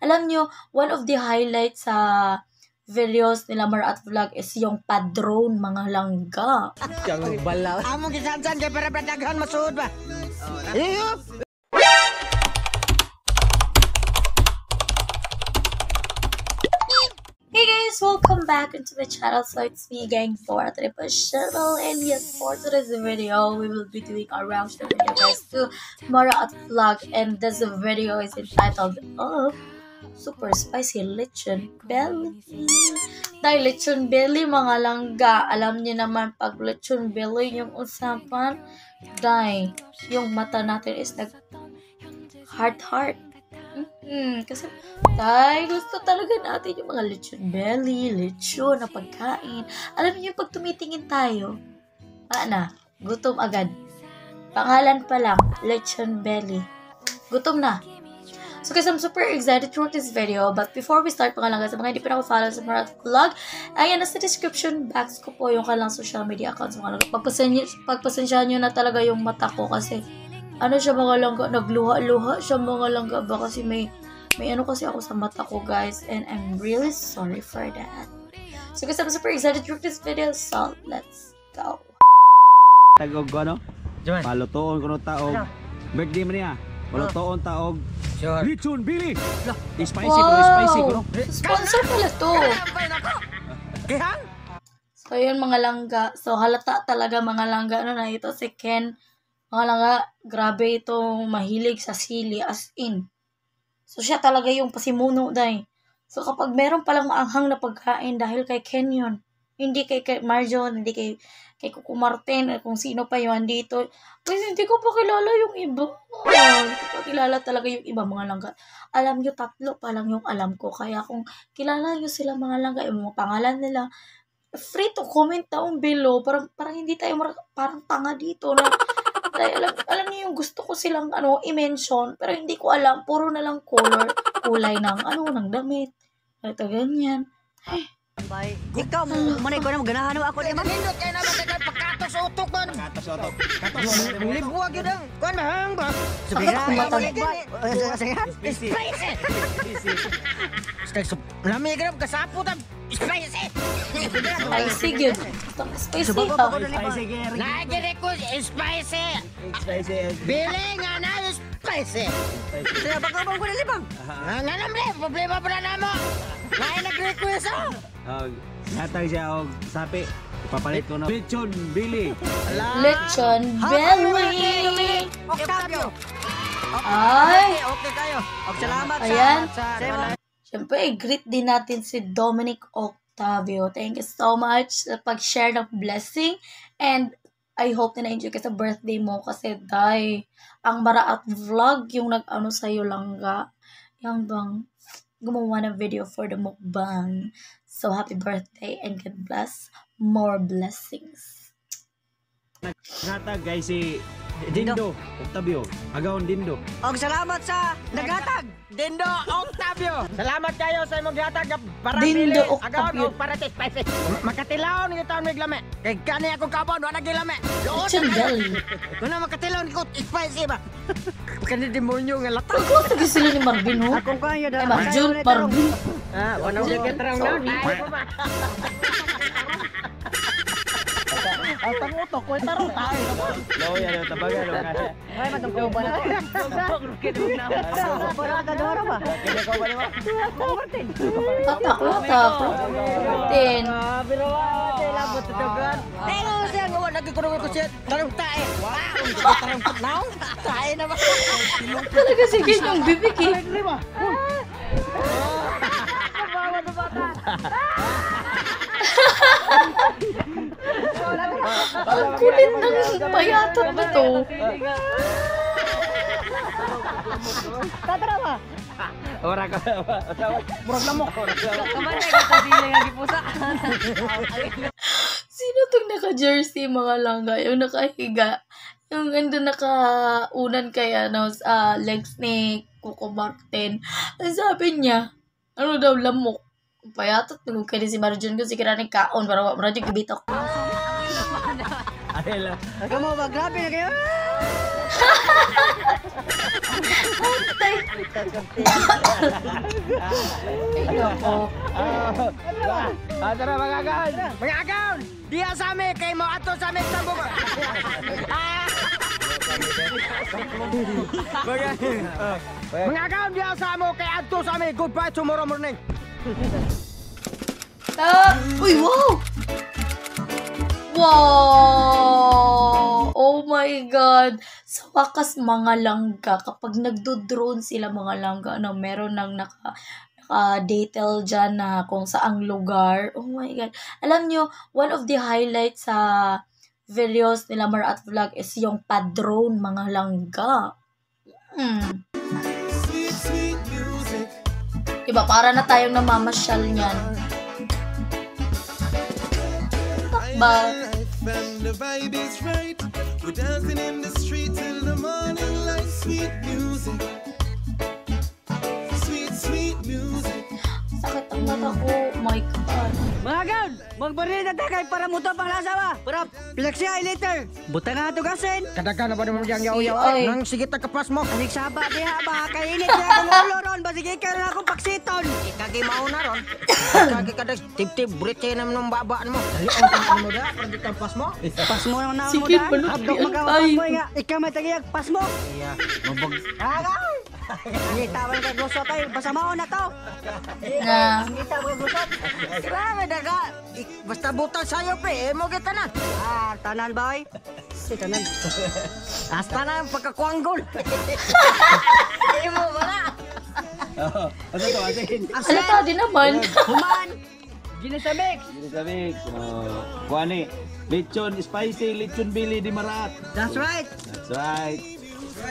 Alam nyo, one of the highlights sa videos nila Mara at Vlog is yung padron mga langga. Yang balaw. Amo gisansan kay para daghan masud ba. Hey guys, welcome back into my channel. So it's me again for Triple Channel, and yes, for today's video we will be doing a reaction video guys to Mara at Vlog, and this video is entitled Super Spicy Lechon Belly. Dahil lechon belly mga langga, alam niyo naman pag lechon belly yung usapan, dahil yung mata natin is nag heart. Kasi dahil gusto talaga natin yung mga lechon belly, lechon na pagkain. Alam niyo pag tumitingin tayo, gutom agad. Pangalan pa lang, lechon belly. Gutom na. So guys, I'm super excited to watch this video. But before we start, mga langga, sa mga hindi pa follow sa Mara at Vlog, ayan, nasa description box ko po yung kanilang social media accounts. Mga langga, pagpasensyahan nyo na talaga yung mata ko kasi ano siya mga langga, nagluha-luha siya mga langga ba kasi may ano kasi ako sa mata ko guys, and I'm really sorry for that. So guys, I'm super excited to watch this video, so let's go. Tagog ko ano? Palutoon ko no taog. Birthday man niya. Palutoon taog. Lechon Billy. Spicy bro, spicy ko no. Sponsor pala to. So yun mga langga. So halata talaga mga langga na ito si Ken. Mga langga, grabe itong mahilig sa sili as in. So siya talaga yung pasimuno dahil. So kapag meron palang maanghang na pagkain dahil kay Ken yun. Hindi kay Marjon, hindi kay Coco Martin, kung sino pa yun dito. Kasi hindi ko pa kilala yung iba. Hindi ko pa kilala talaga yung iba mga langga. Alam nyo, 3 pa lang yung alam ko. Kaya kung kilala nyo sila mga langga, yung mga pangalan nila, free to comment down below. Parang hindi tayo parang tanga dito na. Dahil alam niyo yung gusto ko silang i-mention, pero hindi ko alam. Puro na lang kulay ng ng damit. Ito ganyan. Ay. Bay, ikaw manay ko na ganahan ako di man. Nindot kay naman dagan pagkatos utok man. Pagkatos utok. Libuag yun ang kuan mahang ba. Subira spicy. Lami grab kasapo ta spicy. Spicy good. Spicy ha. Lagi ko spicy. Spicy. Bili nga na spicy. Kaya baka bang ko nilibang. Nga namre, problema pa na mo. May nag-request oh. Natag siya og sapi. Ipapalit ko na Lechon Billy. Lechon Belly. Octavio. Ay. Okay kayo. Salamat sa Siyempre, i-greet din natin si Dominic Octavio. Thank you so much sa pag-share ng blessing. And I hope na na-enjoy ka sa birthday mo kasi ang Mara at Vlog yung nag-ano sa'yo langga. Yung bang gumawa ng video for the mukbang. So, happy birthday and God bless. More blessings. Natag guys si Dindo Octavio. Agaon Dindo. Og salamat sa naghatag Dindo Octavio. Salamat kayo sa imong gihatag para Dindo pili Octavio. agaon para spicy. Makatilaw ni taon mig lame. Kay kani akong kabon wa nagilame. Lechon Belly. Kuno makatilaw ni ko spicy ba. Kani demonyo nga latag. Pagkos lagi sila ni Marvin ho. Akong kayo da. Marvin. Wala na gitarang na. Ay ko ba. Ang pangutok ko taro tayo. Lo yan tabagan lo kasi. Ay matungko ba na? Para ka dora ba? Kaya ko ba naman? Martin. Tatak. Martin. Pero labot tutugan. Pero siya nga nagkukuno ko siya. Tarong tae. Wow. Tarong naong. Tae na ba? Talaga sige yung bibig eh. Kawawa na bata. Ang kulit ng payatot na to. Tatara ba? Ora ka. Murag lamok. Kamay ka sa sila nga gipusa. Sino tong naka-jersey mga langga? Yung nakahiga. Yung nakaunan kaya sa legs ni Coco Martin. Ang sabi niya, ano daw lamok. Payatot, nung kaya si Marjon ko, sigara ng kaon, para Marjon kibitok. Adela. Kamu ba? Grabe na kayo. Tara mga agaon. Mga agaon! Diya sa amin, kay mo ato sa amin sa buko. Mga agaon, diya sa amo, kay ato sa amin. Goodbye tomorrow morning. Uy, wow! Wow! Oh my God! Sa wakas mga langga, kapag nagdo-drone sila mga langga, ano, meron nang naka-detail dyan na kung saang lugar. Oh my God! Alam nyo, one of the highlights sa videos nila Mara at Vlog is yung pa-drone mga langga. Diba, para na tayong namamasyal niyan. Takba. And the vibe is right. We're dancing in the street till the morning light. Sweet music. Sweet, sweet music. Sakit ang mata ko. Oh my God. Mga agaon, magbaril na takay para muto pang lasa ba? Para pilaksya later. Buta nga tugasin. Kadaga na ba naman yung yaw-yaw? Ay. Nang sige tagkapas mo. Anik saba diha ba? Kainit niya akong ulo ron. Basige kayo na akong paksiton. Ikagi mauna ron. Ikagi kadag tip-tip. Brit kayo naman ng babaan mo. Dali ang tangan mo da. Para di pas mo. Pas mo naman na mo Sige, da. balot Abdok yan magawapan tayo. mo nga. Ikaw may tagiyag pas mo. Iya. Mabag. Agay! Hindi, tawan ka gusto tayo. Basta mauna to. Na. Kita mo gusot. Grabe daga. Basta butas sa'yo pre, mo kita na. Tanan boy. Si tanan. Hasta na ang pagkakuanggol. Imo wala. Ano to, asin? Halata din naman. Human. Ginasabik. Dito sa mix. Kuani. Lechon spicy, lechon bili di Maraat. That's right. That's right.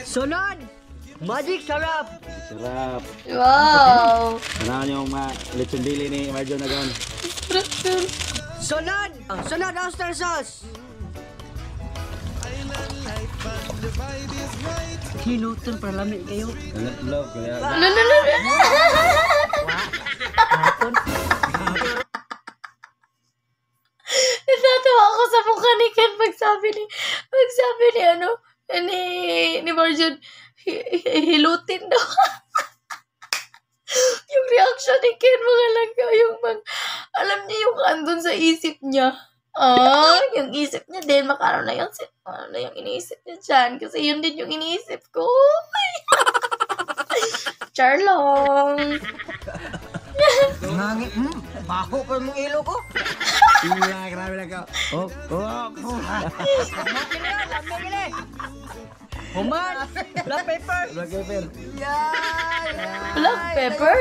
Sunod. Magic sarap. Sarap. Wow. Ano yung lechon bili ni Marjon Agon? Sunod. Sunod oyster sauce. Hinuton para lamig kayo. Love, kaya. Natatawa ako sa mukha ni Ken pagsabi ni ano, ni Marjon, hilutin daw. Yung reaction ni Ken mga langga, alam niya yung andun sa isip niya. Yung isip niya din, makano na yung iniisip niya dyan. Kasi yun din yung iniisip ko. Charlong. Nangit. Baho pa mong ilo ko. Grabe lang ka. Oh. Human. Black pepper. Black pepper. Black pepper.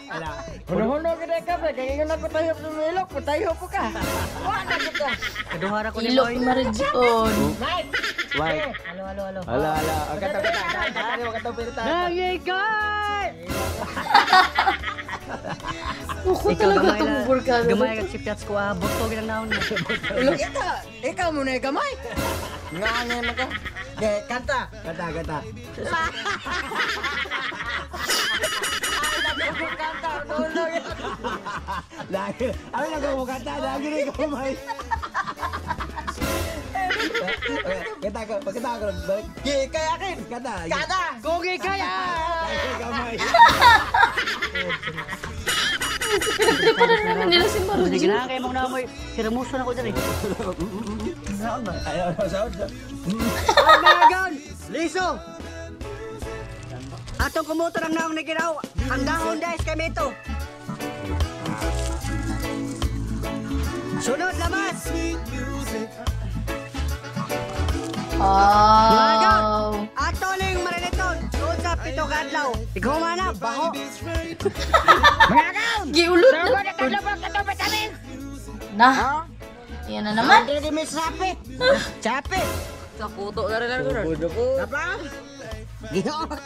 Ala. Huno-huno ka ka ba? Kaya nga patayo sa ilok. Patayo po ka. Wala kita. Kaduhara ko ni Ilok Boy. ni Marjon. White. Halo. Ala. Kata. Nangikay! Ako talaga itong burka. Gamay kag si Piats ko butog lang naon. Ikaw mo na gamay. Ngangan na ka. Kanta. Kata. Lagi. Ano lang ko kata, lagi rin ko may. Kata ko, balik. Kaya akin. Kata. Kugi kaya. Lagi kamay. Pinagtripanan naman nila si Marjon. Sige na kayo mong namoy. Kiramuso na ko dyan eh. Ayaw na sound. Ay mga gan! Liso! Atong kumuto ng naong nagiraw. Ang dahon dahil kami ito. Sunod lamas! Wow. Ato na yung mariniton. Doon sa pito kadlaw. Ikaw mana, baho. Mga gan! Giulot na. Saan na kadlabas ito vitamin? Na. Yan na naman. Hindi di may sapi. Sapi. Sa puto na rin lang ko. Apa? Gihot.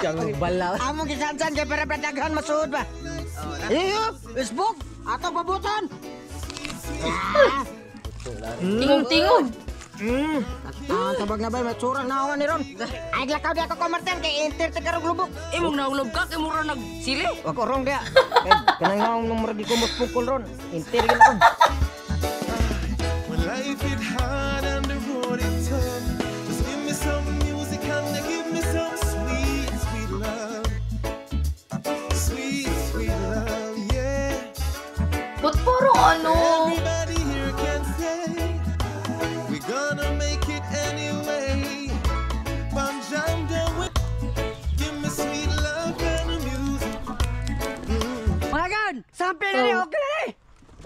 Kang balaw. Amo gisansan kay para daghan masuod ba? Iyo, Facebook, ato pabuton. Tingog-tingog. Tabag na ba matsura na awan ni Ron. Ay lakaw di ako kumartan kay enter te karog lubok. Imong naulob ka kay mura nagsili. Wag orong dia. Kanang naong numero di kumot pukol Ron. Enter gyud kon. When life hit hard ano. Everybody here can say we're gonna make it anyway. Bam jam down with give me sweet love and music. Mga gan, sample na niyo, okay na ni.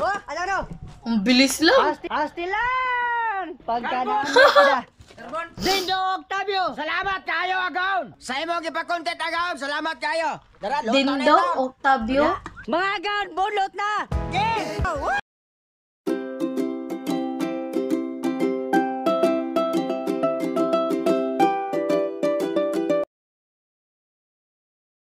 Oh, ano? Ang bilis lang. Astilan! Pagka na. Dindo Octavio, salamat kayo agaon. Sa imong gipakontent agaon, salamat kayo. Dara, Dindo, Octavio. Mga gan, bunot na. Okay.